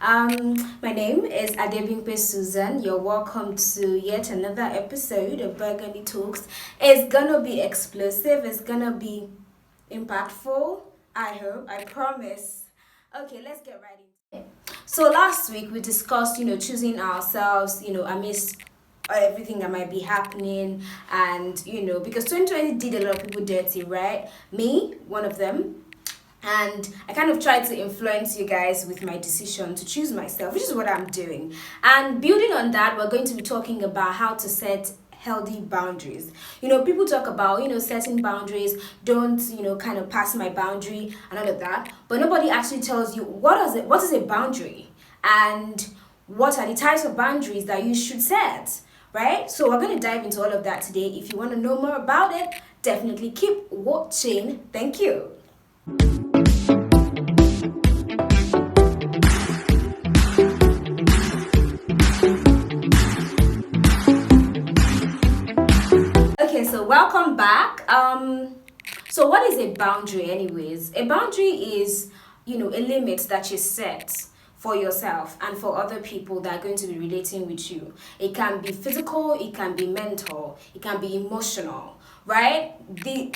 My name is Adebimpe Susan. You're welcome to yet another episode of Burgundy Talks. It's gonna be explosive, it's gonna be impactful. I hope, I promise. Okay, let's get right into it. So last week we discussed, choosing ourselves, amidst everything that might be happening, and because 2020 did a lot of people dirty, right? Me, one of them. And I kind of tried to influence you guys with my decision to choose myself, which is what I'm doing. And building on that, we're going to be talking about how to set healthy boundaries. People talk about, setting boundaries, don't, kind of pass my boundary and all of that. But nobody actually tells you what is a boundary and what are the types of boundaries that you should set, right? So we're going to dive into all of that today. If you want to know more about it, definitely keep watching. Thank you. Okay, so welcome back. So what is a boundary anyways? A boundary is, a limit that you set for yourself and for other people that are going to be relating with you. It can be physical, it can be mental, it can be emotional, right? The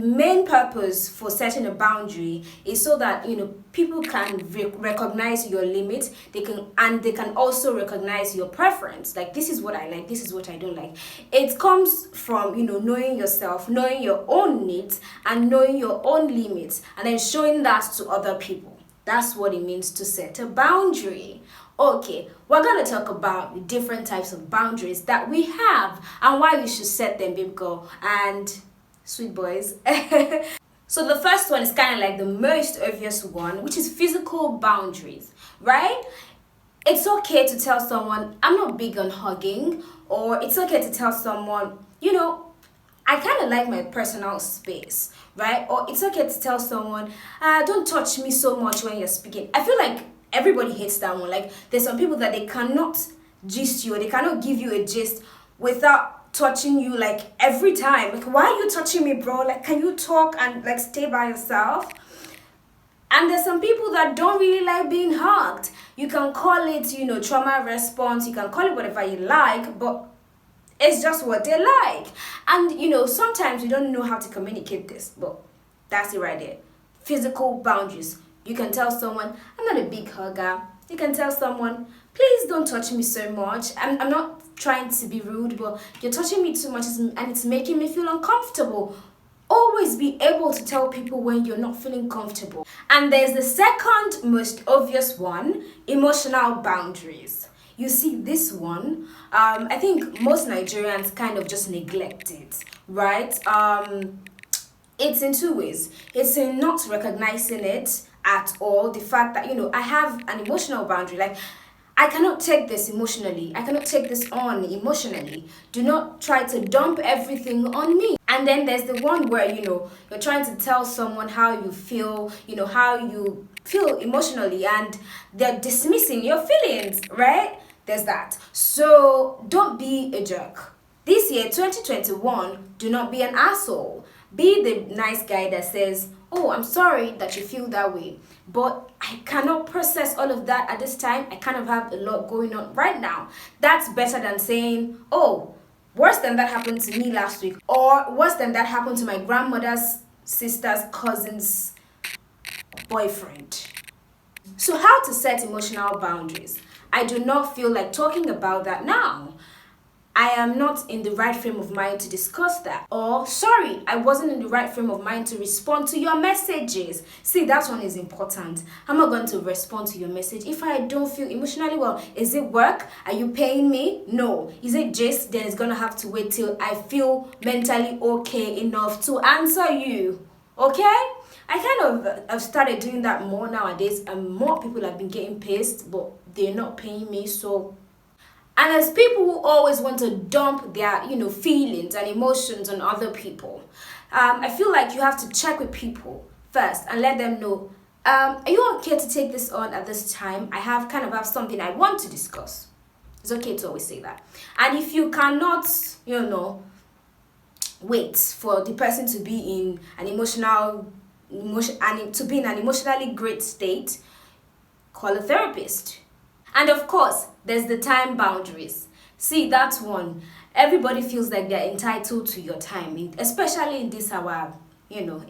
main purpose for setting a boundary is so that people can recognize your limit. They can also recognize your preference. Like, this is what I like, this is what I don't like. It comes from knowing yourself, knowing your own needs, and knowing your own limits, and then showing that to other people. That's what it means to set a boundary. Okay, we're going to talk about the different types of boundaries that we have and why we should set them, baby girl and sweet boys. So the first one is kind of like the most obvious one, which is physical boundaries, right? It's okay to tell someone, I'm not big on hugging, or it's okay to tell someone, I kind of like my personal space, right? Or it's okay to tell someone, don't touch me so much when you're speaking. I feel like everybody hates that one. Like, there's some people that they cannot gist you, or they cannot give you a gist without touching you, like, every time. Like, why are you touching me, bro? Like, can you talk and, like, stay by yourself? And there's some people that don't really like being hugged. You can call it, trauma response. You can call it whatever you like, but it's just what they like. And, sometimes we don't know how to communicate this, but that's it right there. Physical boundaries. You can tell someone, I'm not a big hugger. You can tell someone, please don't touch me so much. I'm not trying to be rude, but you're touching me too much and it's making me feel uncomfortable. Always be able to tell people when you're not feeling comfortable. And there's the second most obvious one, emotional boundaries. You see, this one, I think most Nigerians kind of just neglect it, right? It's in two ways. It's in not recognizing it at all. The fact that, I have an emotional boundary. Like, I cannot take this emotionally. I cannot take this on emotionally. Do not try to dump everything on me. And then there's the one where, you're trying to tell someone how you feel, how you feel emotionally, and they're dismissing your feelings, right? There's that. So don't be a jerk. This year, 2021, do not be an asshole. Be the nice guy that says, oh, I'm sorry that you feel that way, but I cannot process all of that at this time. I kind of have a lot going on right now. That's better than saying, oh, worse than that happened to me last week, or worse than that happened to my grandmother's sister's cousin's boyfriend. So how to set emotional boundaries? I do not feel like talking about that now. I am not in the right frame of mind to discuss that. Or, sorry, I wasn't in the right frame of mind to respond to your messages. See, that one is important. I'm not going to respond to your message if I don't feel emotionally well. Is it work? Are you paying me? No. Is it just? Then it's going to have to wait till I feel mentally okay enough to answer you. Okay? I kind of have started doing that more nowadays, and more people have been getting pissed, but they're not paying me, so. And there's people who always want to dump their, feelings and emotions on other people. I feel like you have to check with people first and let them know, are you okay to take this on at this time? I have something I want to discuss. It's okay to always say that. And if you cannot, wait for the person to be in an emotionally great state, call a therapist. And of course, there's the time boundaries. See, that's one. Everybody feels like they're entitled to your time, especially in this our,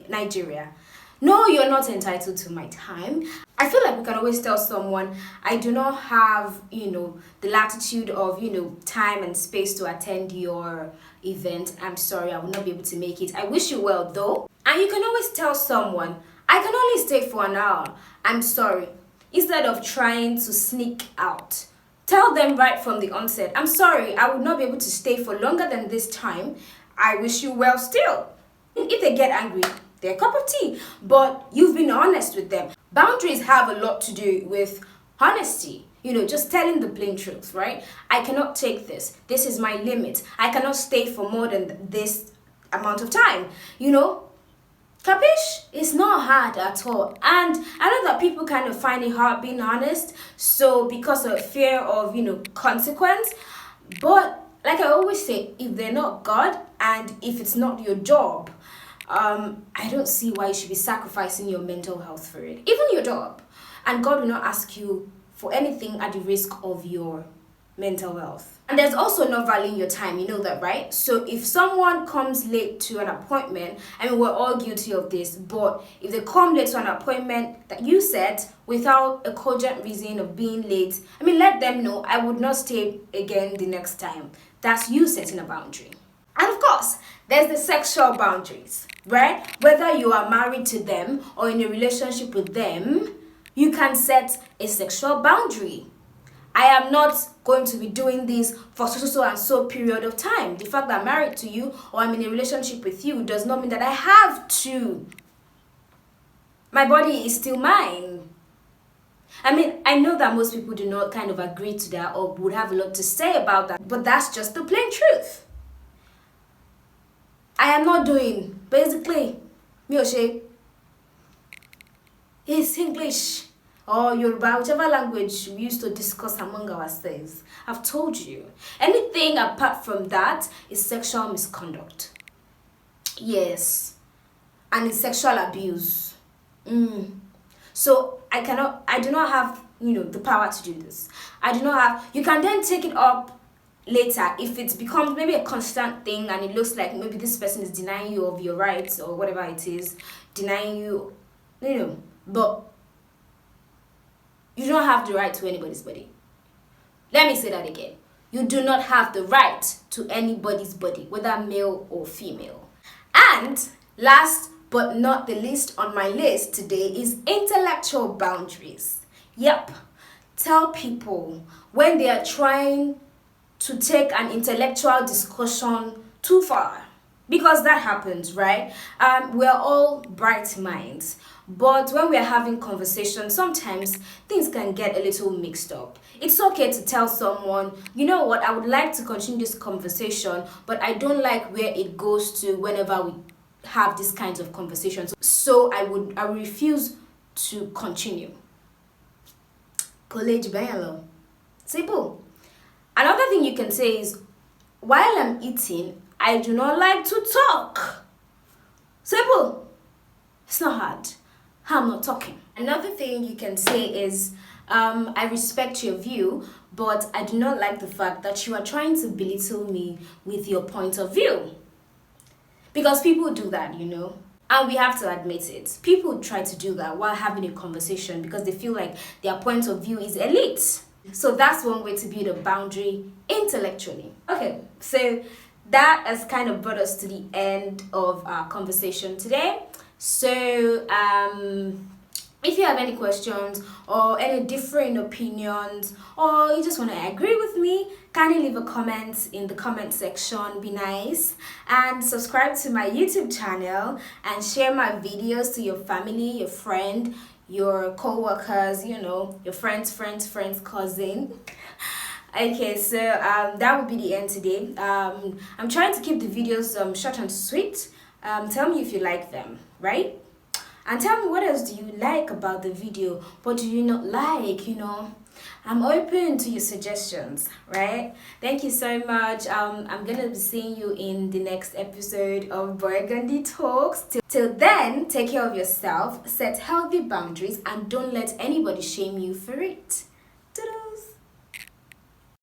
Nigeria. No, you're not entitled to my time. I feel like we can always tell someone, I do not have, the latitude of, time and space to attend your event. I'm sorry, I will not be able to make it. I wish you well though. And you can always tell someone, I can only stay for an hour. I'm sorry. Instead of trying to sneak out. Tell them right from the onset, I'm sorry, I would not be able to stay for longer than this time. I wish you well still. If they get angry, their cup of tea. But you've been honest with them. Boundaries have a lot to do with honesty. Just telling the plain truth, right? I cannot take this. This is my limit. I cannot stay for more than this amount of time. Capish? It's not hard at all. And I know that people kind of find it hard being honest. So because of fear of, consequence. But like I always say, if they're not God and if it's not your job, I don't see why you should be sacrificing your mental health for it. Even your job. And God will not ask you for anything at the risk of your mental health. And there's also not valuing your time, you know that, right? So if someone comes late to an appointment, we're all guilty of this, but if they come late to an appointment that you set without a cogent reason of being late, let them know I would not stay again the next time. That's you setting a boundary. And of course, there's the sexual boundaries, right? Whether you are married to them or in a relationship with them, you can set a sexual boundary. I am not going to be doing this for so and so period of time. The fact that I'm married to you or I'm in a relationship with you does not mean that I have to. My body is still mine. I know that most people do not kind of agree to that or would have a lot to say about that, but that's just the plain truth. I am not doing, basically, Mioshe, it's English or Yoruba, whichever language we used to discuss among ourselves. I've told you. Anything apart from that is sexual misconduct. Yes. And it's sexual abuse. So I do not have, the power to do this. You can then take it up later if it becomes maybe a constant thing and it looks like maybe this person is denying you of your rights or whatever it is, denying you, but you don't have the right to anybody's body. Let me say that again. You do not have the right to anybody's body, whether male or female. And last but not the least on my list today is intellectual boundaries. Yep. Tell people when they are trying to take an intellectual discussion too far. Because that happens, right? We're all bright minds. But when we're having conversations, sometimes things can get a little mixed up. It's okay to tell someone, you know what, I would like to continue this conversation, but I don't like where it goes to whenever we have these kinds of conversations. So I refuse to continue. College Bayalo. Simple. Another thing you can say is, while I'm eating, I do not like to talk. Simple. It's not hard. I'm not talking. Another thing you can say is, I respect your view, but I do not like the fact that you are trying to belittle me with your point of view. Because people do that, And we have to admit it. People try to do that while having a conversation because they feel like their point of view is elite. So that's one way to build a boundary intellectually. Okay, so that has kind of brought us to the end of our conversation today. So, if you have any questions or any different opinions or you just want to agree with me, kindly leave a comment in the comment section, be nice, and subscribe to my YouTube channel and share my videos to your family, your friend, your co-workers, your friends, cousin. Okay, so that would be the end today. I'm trying to keep the videos short and sweet. Tell me if you like them, right? And tell me what else do you like about the video, what do you not like, I'm open to your suggestions, right? Thank you so much. I'm gonna be seeing you in the next episode of Burgundy Talks. Till then, take care of yourself, set healthy boundaries, and don't let anybody shame you for it.